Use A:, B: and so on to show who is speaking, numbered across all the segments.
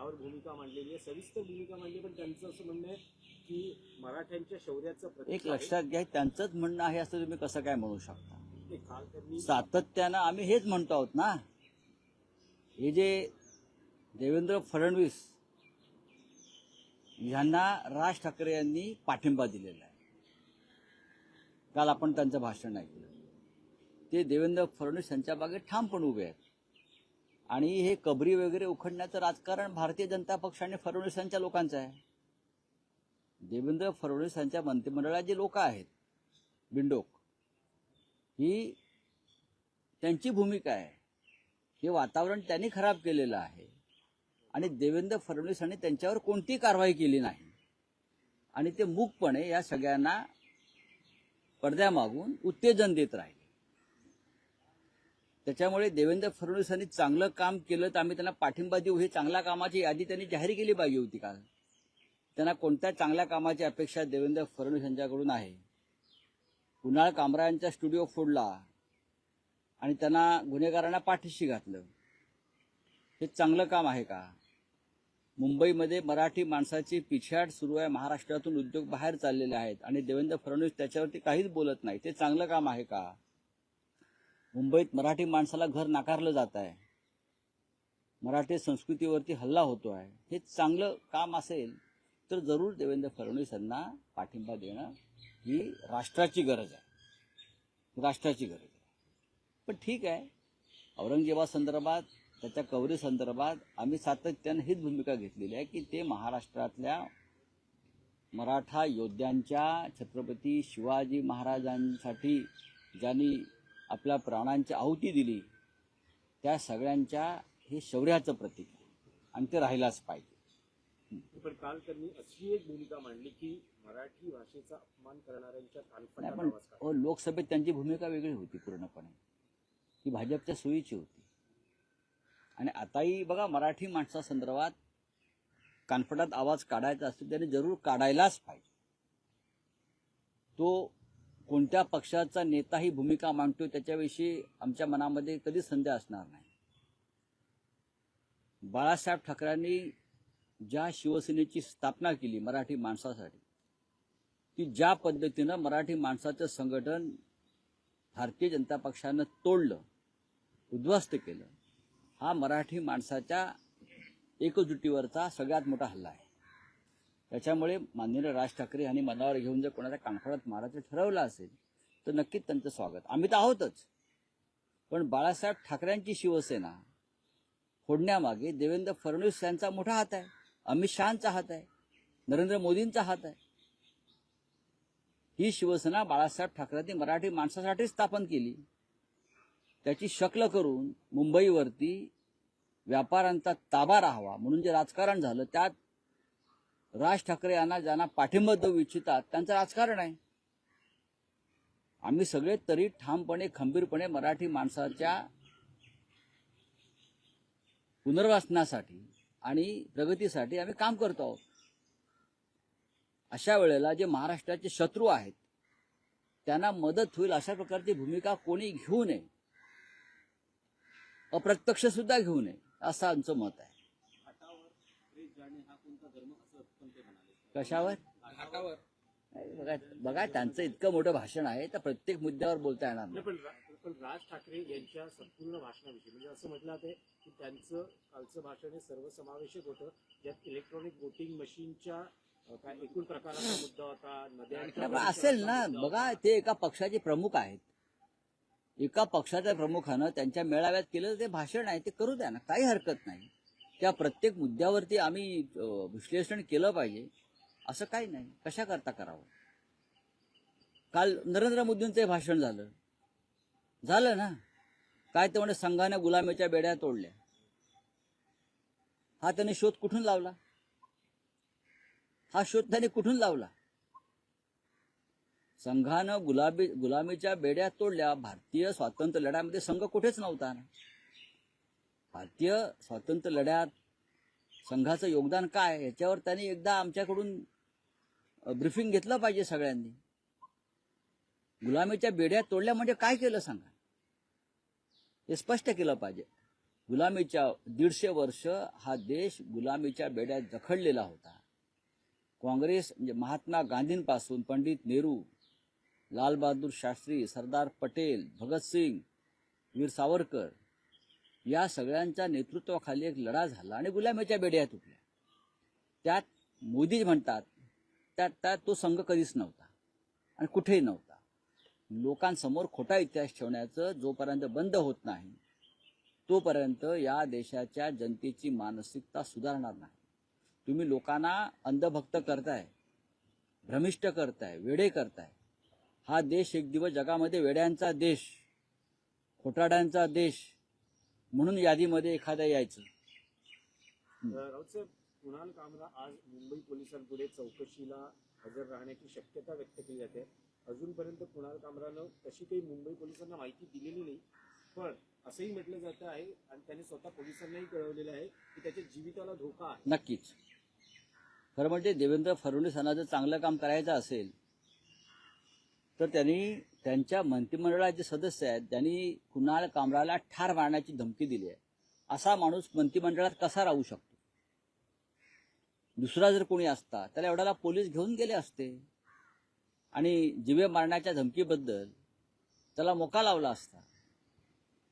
A: त्यावर भूमिका मांडलेली आहे, सविस्तर भूमिका मांडली. पण त्यांचं असं म्हणणं आहे की मराठ्यांच्या शौर्याचं प्रतीक
B: एक लक्षात घ्या, त्यांचंच म्हणणं आहे असं तुम्ही कसं काय म्हणू शकता?
A: ते काल त्यांनी
B: सातत्यानं आम्ही हेच म्हणतो आहोत ना. हे जे देवेंद्र फडणवीस यांना राज ठाकरे यांनी पाठिंबा दिलेला आहे. काल आपण त्यांचं भाषण ऐकलं. ते देवेंद्र फडणवीस यांच्या मागे ठामपणे उभे आहेत. आणि हे कबरी वगैरे उखडण्याचं राजकारण भारतीय जनता पक्ष आणि फडणवीसांच्या लोकांचं आहे. देवेंद्र फडणवीस यांच्या मंत्रिमंडळात जे लोक आहेत बिंडोक, ही त्यांची भूमिका आहे. हे वातावरण त्यांनी खराब केलेलं आहे आणि देवेंद्र फडणवीसांनी त्यांच्यावर कोणतीही कारवाई केली नाही आणि ते मूकपणे या सगळ्यांना पडद्यामागून उत्तेजन देत राहिले. त्याच्यामुळे देवेंद्र फडणवीसांनी चांगलं काम केलं तर आम्ही त्यांना पाठिंबा देऊ, ही चांगल्या कामाची यादी त्यांनी जाहीर केली पाहिजे होती. काल त्यांना कोणत्या चांगल्या कामाची अपेक्षा देवेंद्र फडणवीस यांच्याकडून आहे? कुणाल कामरायांचा स्टुडिओ फोडला आणि त्यांना गुन्हेगारांना पाठीशी घातलं, हे चांगलं काम आहे का? मुंबईमध्ये मराठी माणसाची पिछाड सुरू आहे. महाराष्ट्रातून उद्योग बाहेर चाललेले आहेत आणि देवेंद्र फडणवीस त्याच्यावरती काहीच बोलत नाही. ते चांगलं काम आहे का? मुंबईत मराठी माणसाला घर नाकारलं जात आहे, मराठी संस्कृतीवरती हल्ला होतो आहे. हे चांगलं काम असेल तर जरूर देवेंद्र फडणवीस यांना पाठिंबा देणं ही राष्ट्राची गरज आहे, राष्ट्राची गरज आहे. पण ठीक आहे, औरंगजेबासंदर्भात, त्याच्या कबरी संदर्भात आम्ही सातत्यानं हीच भूमिका घेतलेली आहे की ते महाराष्ट्रातल्या मराठा योद्ध्यांच्या, छत्रपती शिवाजी महाराजांसाठी ज्यांनी आपल्या प्राणांची आहुती दिली, त्या सगळ्यांच्या हे शौर्याचं प्रतीक आहे आणि ते राहिलाच पाहिजे.
A: पण काल त्यांनी अशी एक भूमिका मांडली की मराठी भाषेचा अपमान करणाऱ्यांच्या कानफटात.
B: लोकसभेत त्यांची भूमिका वेगळी होती पूर्णपणे, ती भाजपच्या सोयीची होती. आणि आताही बघा, मराठी माणसासंदर्भात कानफटात आवाज काढायचा असतो त्याने जरूर काढायलाच पाहिजे. तो कोणत्या पक्षाचा नेता ही भूमिका मांडतो त्याच्याविषयी आमच्या मनामध्ये कधीच संदेह असणार नाही. बाळासाहेब ठाकरेंनी ज्या शिवसेनेची स्थापना केली मराठी माणसासाठी, ती ज्या पद्धतीनं मराठी माणसाचं संघटन भारतीय जनता पक्षानं तोडलं, उद्ध्वस्त केलं, हा मराठी माणसाच्या एकजुटीवरचा सगळ्यात मोठा हल्ला आहे. त्याच्यामुळे माननीय राज ठाकरे यांनी मनावर घेऊन जर कोणाच्या कानफडात मारायचं ठरवलं असेल तर नक्कीच त्यांचं स्वागत. आम्ही तर आहोतच, पण बाळासाहेब ठाकरेंची शिवसेना फोडण्यामागे देवेंद्र फडणवीस यांचा मोठा हात आहे, अमित शहांचा हात आहे, नरेंद्र मोदींचा हात आहे. ही शिवसेना बाळासाहेब ठाकरेंनी मराठी माणसासाठी स्थापन केली. त्याची शक्ल करून मुंबईवरती व्यापाऱ्यांचा ताबा राहावा म्हणून जे राजकारण झालं, त्यात राज ठाकरे यांना ज्यांना पाठिंबा देऊ इच्छितात त्यांचं राजकारण आहे. आम्ही सगळे तरी ठामपणे, खंबीरपणे मराठी माणसाच्या पुनर्वसनासाठी आणि प्रगतीसाठी आम्ही काम करतो आहोत. अशा वेळेला जे महाराष्ट्राचे शत्रू आहेत त्यांना मदत होईल अशा प्रकारची भूमिका कोणी घेऊ नये, अप्रत्यक्ष सुद्धा घेऊ नये, असं आमचं मत आहे. कशावर? बघा, त्यांचं इतकं मोठं भाषण आहे तर प्रत्येक मुद्द्यावर बोलता येणार नाही.
A: पण राज ठाकरे यांच्या संपूर्ण भाषणाविषयी म्हणजे असं म्हटलं आहे की त्यांचं कालचं भाषण हे सर्वसमावेशक होतं, ज्यात इलेक्ट्रॉनिक वोटिंग मशीनच्या काय एकूण प्रकाराचा मुद्दा होता, नद्यांचा
B: असेल ना. बघा, ते एका पक्षाचे प्रमुख आहेत. एका पक्षाच्या प्रमुखानं त्यांच्या मेळाव्यात केलं ते भाषण आहे, ते करू द्या ना, काही हरकत नाही. त्या प्रत्येक मुद्द्यावरती आम्ही विश्लेषण केलं पाहिजे असं काही नाही. कशा करता करावं? काल नरेंद्र मोदींचं भाषण झालं ना. काय ते म्हणे, संघाने गुलामीच्या बेड्या तोडल्या. हा त्याने शोध कुठून लावला? हा शोध त्याने कुठून लावला? संघानं गुलामीच्या बेड्या तोडल्या. भारतीय स्वातंत्र्य लढ्यामध्ये संघ कुठेच नव्हता ना. भारतीय स्वातंत्र्य लढ्यात संघाचं योगदान काय याच्यावर त्यांनी एकदा आमच्याकडून ब्रीफिंग घेतलं पाहिजे सगळ्यांनी. गुलामीच्या बेड्या तोडल्या म्हणजे काय केलं सांगा, हे स्पष्ट केलं पाहिजे. गुलामीच्या 150 वर्ष हा देश गुलामीच्या बेड्यात जखडलेला होता. काँग्रेस म्हणजे महात्मा गांधींपासून पंडित नेहरू, लालबहादूर शास्त्री, सरदार पटेल, भगतसिंग, वीर सावरकर या सगळ्यांच्या नेतृत्वाखाली एक लढा झाला आणि गुलामीच्या बेड्या तुटल्या. त्यात मोदी म्हणतात त्यात तो संघ कधीच नव्हता आणि कुठेही नव्हता. लोकांसमोर खोटा इतिहास ठेवण्याचं जोपर्यंत बंद होत नाही तोपर्यंत या देशाच्या जनतेची मानसिकता सुधारणार नाही. तुम्ही लोकांना अंधभक्त करताय, भ्रमिष्ट करताय, वेडे करताय. हा देश एक दिवस जगामध्ये वेड्यांचा देश, खोटाड्यांचा देश म्हणून यादीमध्ये एखाद्या यायचं.
A: राऊत साहेब, कुणाल कामरा आज मुंबई पोलिसांपुढे चौकशीला हजर राहण्याची शक्यता व्यक्त केली जाते. अजूनपर्यंत कुणाल कामरानं तशी काही मुंबई पोलिसांना माहिती दिलेली नाही, पण असंही म्हटलं जातं आहे आणि त्याने स्वतः पोलिसांनाही कळवलेलं आहे की त्याच्या जीविताला धोका आहे.
B: नक्कीच. खरं म्हणजे देवेंद्र फडणवीसांना जर चांगलं काम करायचं असेल तर त्यांनी त्यांच्या मंत्रिमंडळाचे सदस्य आहेत त्यांनी कुणाल कामराला ठार मारण्याची धमकी दिली आहे. असा माणूस मंत्रिमंडळात कसा राहू शकतो? दुसरा जर कोणी असता त्याला एवढ्याला पोलीस घेऊन गेले असते आणि जीवे मारण्याच्या धमकीबद्दल त्याला मोका लावला असता.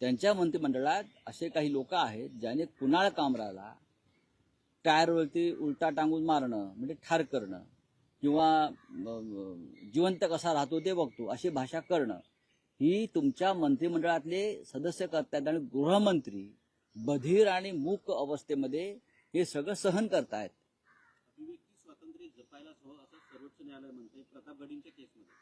B: त्यांच्या मंत्रिमंडळात असे काही लोक आहेत ज्याने कुणाल कामराला टायरवरती उलटा टांगून मारणं म्हणजे ठार करणं किंवा जिवंत कसा राहतो ते बघतो अशी भाषा करणं ही तुमच्या मंत्रिमंडळातले सदस्य करतायत आणि गृहमंत्री बधीर आणि मूक अवस्थेमध्ये हे सगळं सहन करतायत.
C: अभिव्यक्ती स्वातंत्र्य जपायलाच हवं असं सर्वोच्च न्यायालय म्हणते प्रतापगडींच्या केसमध्ये.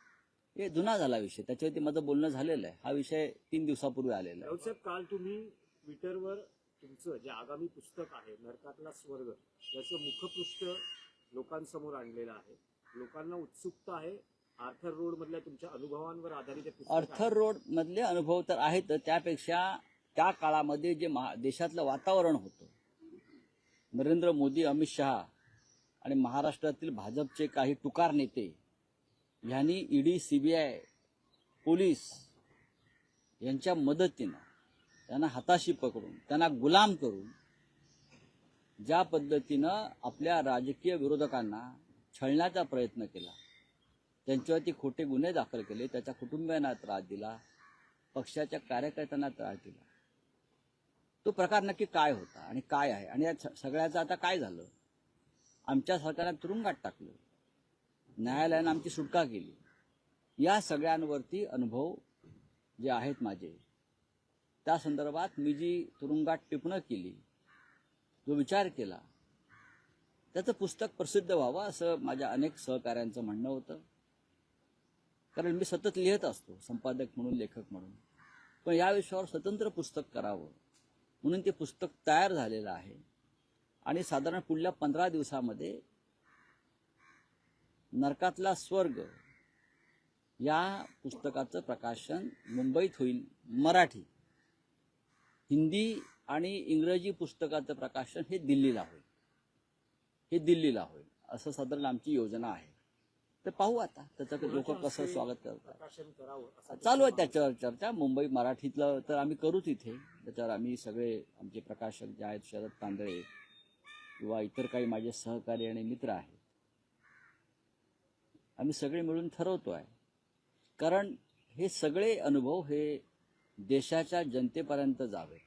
B: हे जुना झाला विषय, त्याच्यावरती माझं बोलणं झालेलं आहे. हा विषय 3 दिवसापूर्वी आलेला आहे.
A: राऊत साहेब, काल तुम्ही ट्विटरवर तुमचं जे आगामी पुस्तक आहे नरकातला स्वर्ग याचं मुखपृष्ठ लोकांसमोर आणलेलं आहे. लोकांना उत्सुकता आहे. आर्थर रोड मधल्या तुमच्या अनुभवांवर आधारित
B: आर्थर रोड मधले अनुभव तर आहेत, त्यापेक्षा त्या काळामध्ये जे देशातलं वातावरण होतं, नरेंद्र मोदी, अमित शहा आणि महाराष्ट्रातील भाजपचे काही टुकार नेते यांनी ईडी, सीबीआय, पोलीस यांच्या मदतीनं त्यांना हाताशी पकडून त्यांना गुलाम करून ज्या पद्धतीनं आपल्या राजकीय विरोधकांना छळण्याचा प्रयत्न केला, त्यांच्यावरती खोटे गुन्हे दाखल केले, त्याच्या कुटुंबियांना त्रास दिला, पक्षाच्या कार्यकर्त्यांना त्रास दिला. तो प्रकार नक्की काय होता आणि काय आहे आणि या सगळ्याचं आता काय झालं? आमच्या सरकारने तुरुंगात टाकलं, न्यायालयानं आमची सुटका केली. या सगळ्यांवरती अनुभव जे आहेत माझे, त्या संदर्भात मी जी तुरुंगात टिपणं केली, जो विचार केला, त्याचं पुस्तक प्रसिद्ध व्हावं असं माझ्या अनेक सहकाऱ्यांचं म्हणणं होतं. कारण मी सतत लिहित असतो, संपादक म्हणून, लेखक म्हणून. पण या विषयावर स्वतंत्र पुस्तक करावं म्हणून ते पुस्तक तयार झालेलं आहे आणि साधारण पुढल्या 15 दिवसामध्ये नरकातला स्वर्ग या पुस्तकाचं प्रकाशन मुंबईत होईल. मराठी, हिंदी आणि इंग्रजी पुस्तकाचं प्रकाशन हे दिल्लीला होईल असं साधारण आमची योजना आहे. तर पाहू आता त्याचं लोक कसं स्वागत करतात.
A: प्रकाशन करावं
B: चालू आहे त्याच्यावर चर्चा. मुंबई मराठीतलं तर आम्ही करूच इथे. त्याच्यावर आम्ही सगळे आमचे प्रकाशक जे आहेत, शरद तांदळे किंवा इतर काही माझे सहकारी आणि मित्र आहेत, आम्ही सगळे मिळून ठरवतो आहे. कारण हे सगळे अनुभव हे देशाच्या जनतेपर्यंत जावे.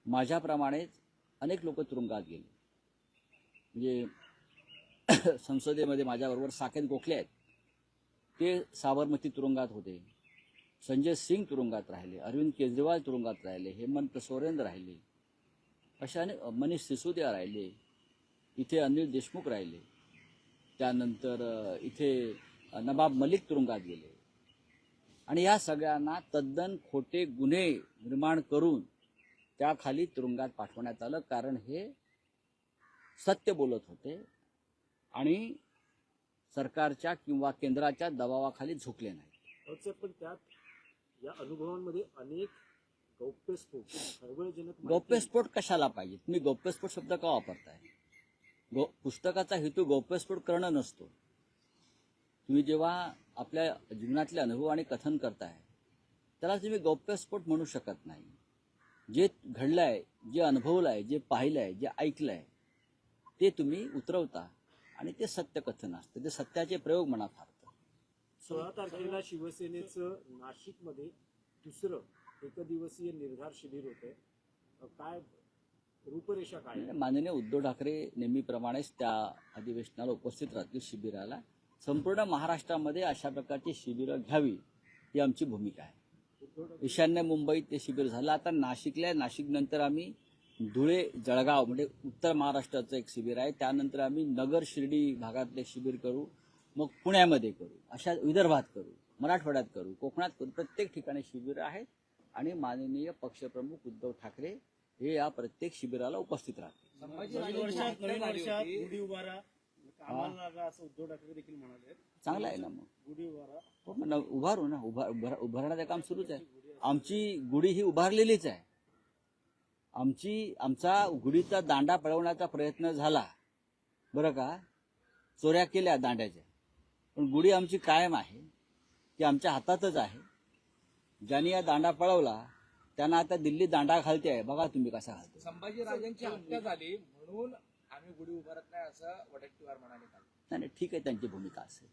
B: माझ्याप्रमाणेच अनेक लोक तुरुंगात गेले. म्हणजे संसदेमध्ये माझ्याबरोबर साकेत गोखले आहेत, ते साबरमती तुरुंगात होते. संजय सिंग तुरुंगात राहिले, अरविंद केजरीवाल तुरुंगात राहिले, हेमंत सोरेन राहिले, अशाने मनीष सिसोदिया राहिले, इथे अनिल देशमुख राहिले, त्यानंतर इथे नवाब मलिक तुरुंगात गेले. आणि या सगळ्यांना तद्दन खोटे गुन्हे निर्माण करून त्याखाली तुरुंगात पाठवण्यात आलं. कारण हे सत्य बोलत होते आणि सरकारच्या किंवा केंद्राच्या दबावाखाली झुकले नाही.
A: पण त्यात या अनुभवांमध्ये अनेक गौप्यस्फोट, खळबळजनक
B: गौप्यस्फोट कशाला पाहिजे? तुम्ही गौप्यस्फोट शब्द का वापरताय? पुस्तकाचा हेतू गौप्यस्फोट करणं नसतो. तुम्ही जेव्हा आपल्या जीवनातले अनुभव आणि कथन करताय त्याला तुम्ही गौप्यस्फोट म्हणू शकत नाही. जे घडलंय, जे अनुभवलंय, जे पाहिलंय, जे ऐकलंय ते तुम्ही उतरवता आणि ते सत्यकथन असतं, ते सत्याचे प्रयोग मनात हारतं.
A: 16 तारखेला शिवसेनेचं नाशिकमध्ये दुसरं एकदिवसीय निर्धार शिबिर होतंय. काय रूपरेषा काय आहे?
B: माननीय उद्धव ठाकरे नेहमीप्रमाणेच त्या अधिवेशनाला उपस्थित राहतील, शिबिराला. संपूर्ण महाराष्ट्रामध्ये अशा प्रकारची शिबिरं घ्यावी ही आमची भूमिका आहे. ईशान्य मुंबईत ते शिबिर झालं, आता नाशिकनंतर आम्ही धुळे जळगाव म्हणजे उत्तर महाराष्ट्राचं एक शिबिर आहे, त्यानंतर आम्ही नगर शिर्डी भागातले शिबिर करू, मग पुण्यामध्ये करू, अशा विदर्भात करू, मराठवाड्यात करू, कोकणात करू, प्रत्येक ठिकाणी शिबिरं आहेत आणि माननीय पक्षप्रमुख उद्धव ठाकरे हे या प्रत्येक शिबिराला उपस्थित राहतील.
D: नवीन वर्षात गुढी उभारा कामाला लागा असं उद्धव ठाकरे देखील म्हणाले.
B: चांगलं आहे ना, मग
D: गुढी उभारा
B: हो, मग उभारू ना, उभारण्याचं काम सुरूच आहे. आमची गुढी ही उभारलेलीच आहे. आमचा गुढीचा दांडा पळवण्याचा प्रयत्न झाला बरं का, चोऱ्या केल्या दांड्याच्या, पण गुढी आमची कायम आहे, ती आमच्या हातातच आहे. ज्यांनी या दांडा पळवला त्यांना आता दिल्ली दांडा घालते आहे, बघा तुम्ही कसा घालतो.
E: संभाजीराजांची हत्या झाली म्हणून आम्ही गुढी उभारत नाही असं वडेट्टीवार म्हणाले काल.
B: नाही, ठीक आहे, त्यांची भूमिका असेल.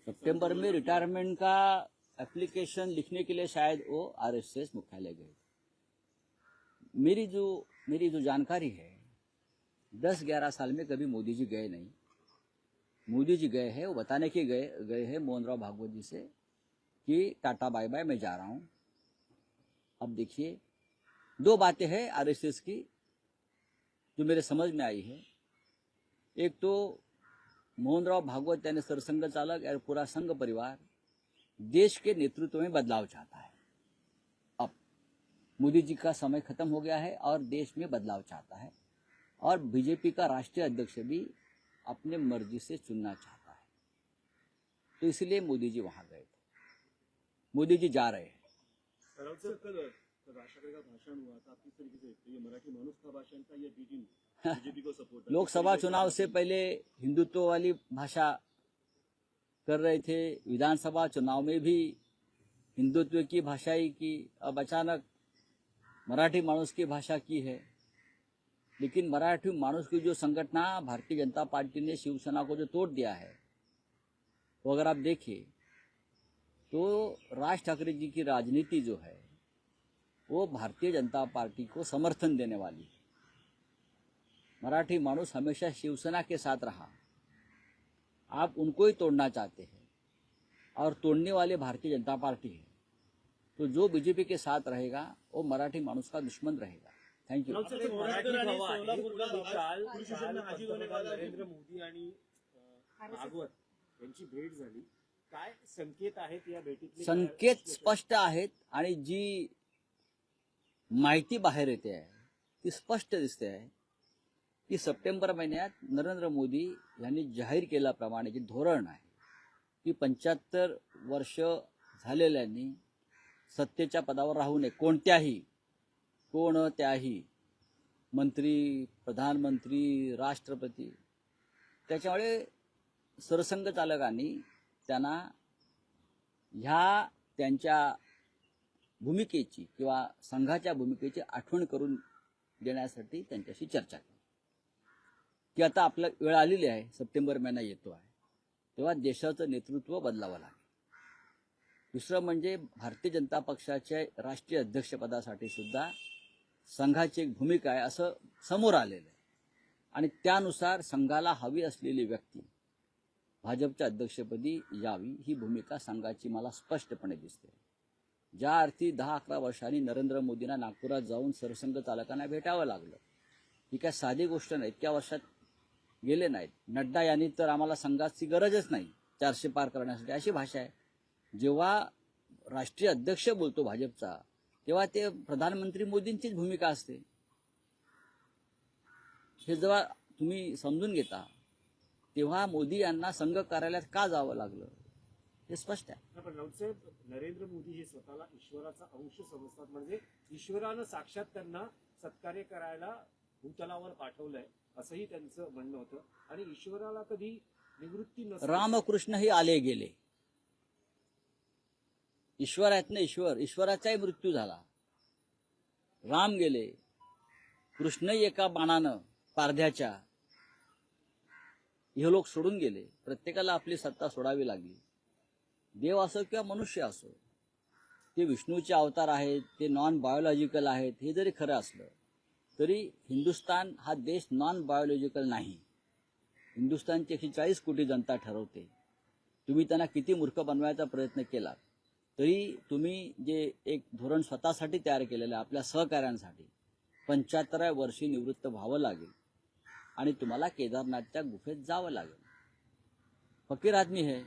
B: सितंबर में रिटायरमेंट का एप्लीकेशन लिखने के लिए शायद वो आरएसएस मुख्यालय गए. मेरी जो जानकारी है 10-11 साल में कभी मोदी जी गए नहीं. मोदी जी गए हैं, वो बताने के गए हैं मोहनराव भागवत जी से कि टाटा बाय बाय, मैं जा रहा हूं. अब देखिए, 2 बातें हैं आरएसएस की जो मेरे समझ में आई है. एक तो मोहनराव भागवत यानी सरसंघ चालक और पूरा संघ परिवार देश के नेतृत्व में बदलाव चाहता है. अब मोदी जी का समय खत्म हो गया है और देश में बदलाव चाहता है, और बीजेपी का राष्ट्रीय अध्यक्ष भी अपने मर्जी से चुनना चाहता है. तो इसलिए मोदी जी वहां गए थे. मोदी जी जा रहे हैं.
C: राष्ट्रपति का भाषण हुआ था, आप किस तरीके से देखते हैं? ये मराठी मानुस का भाषण था या बीजेपी को सपोर्ट?
B: लोकसभा चुनाव से पहले हिंदुत्व वाली भाषा कर रहे थे, विधानसभा चुनाव में भी हिंदुत्व की भाषा ही की, अब अचानक मराठी मानुस की भाषा की है. लेकिन मराठी मानुस की जो संगठना भारतीय जनता पार्टी ने शिवसेना को जो तोड़ दिया है, वो अगर आप देखिए तो राज ठाकरे जी की राजनीति जो है वो भारतीय जनता पार्टी को समर्थन देने वाली है. मराठी मानुस हमेशा शिवसेना के साथ रहा, आप उनको ही तोड़ना चाहते हैं और तोड़ने वाले भारतीय जनता पार्टी है. तो जो बीजेपी के साथ रहेगा वो मराठी मानुस का दुश्मन रहेगा. थँक्यू.
A: नरेंद्र मोदी आणि भागवत यांची भेट झाली, काय संकेत आहेत या भेटीतले?
B: संकेत स्पष्ट आहेत आणि जी माहिती बाहेर येते आहे ती स्पष्ट दिसते आहे की सप्टेंबर महिन्यात नरेंद्र मोदी यांनी जाहीर केल्याप्रमाणे जे धोरण आहे की 75 वर्ष झालेल्यांनी सत्तेच्या पदावर राहू नये. कोणत्याही मंत्री, प्रधानमंत्री, राष्ट्रपती. त्याच्यामुळे सरसंघ चालकांनी त्यांना ह्या त्यांच्या भूमिकेची किंवा संघाच्या भूमिकेची आठवण करून देण्यासाठी त्यांच्याशी चर्चा केली की आता आपला वेळ आलेली आहे, सप्टेंबर महिना येतो आहे, तेव्हा देशाचं नेतृत्व बदलावं लागेल. दुसरं म्हणजे भारतीय जनता पक्षाच्या राष्ट्रीय अध्यक्षपदासाठी सुद्धा संघाची एक भूमिका आहे असं समोर आलेलं आहे आणि त्यानुसार संघाला हवी असलेली व्यक्ती भाजपच्या अध्यक्षपदी यावी ही भूमिका संघाची मला स्पष्टपणे दिसते. ज्या अर्थी 10-11 वर्षांनी नरेंद्र मोदींना नागपुरात जाऊन सरसंघ चालकांना भेटावं लागलं, ही काय साधी गोष्ट नाही. इतक्या वर्षात गेले नाहीत. नड्डा यांनी तर आम्हाला संघाची गरजच नाही 400 पार करण्यासाठी अशी भाषा आहे. जेव्हा राष्ट्रीय अध्यक्ष बोलतो भाजपचा तेव्हा ते प्रधानमंत्री मोदींचीच भूमिका असते. हे जेव्हा तुम्ही समजून घेता तेव्हा मोदी यांना संघ कार्यालयात का जावं लागलं हे स्पष्ट आहे.
A: पण राऊतसाहेब, नरेंद्र मोदी हे स्वतःला ईश्वराचा अंश समजतात, म्हणजे ईश्वरानं साक्षात त्यांना सत्कार्य करायला भूतलावर पाठवलंय असंही त्यांचं म्हणणं होतं. आणि ईश्वराला कधी निवृत्ती नसते.
B: रामकृष्ण हे आले गेले, ईश्वर आहेत ना, ईश्वराचाही मृत्यू झाला. राम गेले, कृष्णही एका बाणानं पारध्याच्या हे लोक सोडून गेले. प्रत्येकाला आपली सत्ता सोडावी लागली. देव असो किंवा मनुष्य असो, ते विष्णूचे अवतार आहेत, ते नॉन बायोलॉजिकल आहेत. हे जरी खरं असलं तरी हिंदुस्थान हा देश नॉन बायोलॉजिकल नाही. हिंदुस्थानची 140 कोटी जनता ठरवते. तुम्ही त्यांना किती मूर्ख बनवायचा प्रयत्न केला तरी तुम्ही जे एक धोरण स्वतःसाठी तयार केलेलं आहे, आपल्या सहकाऱ्यांसाठी 75व्या वर्षी निवृत्त व्हावं लागेल आणि तुम्हाला केदारनाथच्या गुफेत जावं लागेल. फकीर आदमी है,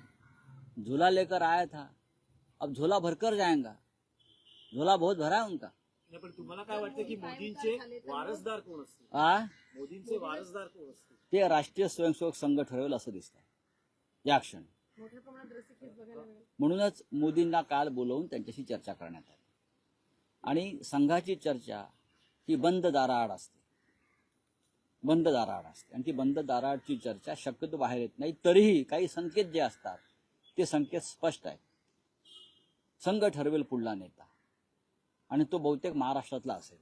B: झोला लेकर आया था, अब झोला भरकर जाएगा. झोला बहुत भरा है उनका.
A: नाही, पण तुम्हाला काय वाटतं की मोदींचे वारसदार कोण असतील? मोदींचे वारसदार कोण असतील?
B: ते राष्ट्रीय स्वयंसेवक संघ ठरवेल असं दिसतंय या क्षणी.
F: मोठ्या प्रमाणात रस्सीखेच बघायला मिळेल.
B: म्हणूनच मोदींना काल बोलवून त्यांच्याशी चर्चा करण्यात आली. आणि संघाची चर्चा ही बंद दाराआड असते. आणि ती बंद दाराआडची चर्चा शक्यतो बाहेर येत नाही. तरीही काही संकेत जे असतात ते संकेत स्पष्ट आहेत. संघ ठरवेल पुढला नेता आणि तो बहुतेक महाराष्ट्रातला असेल.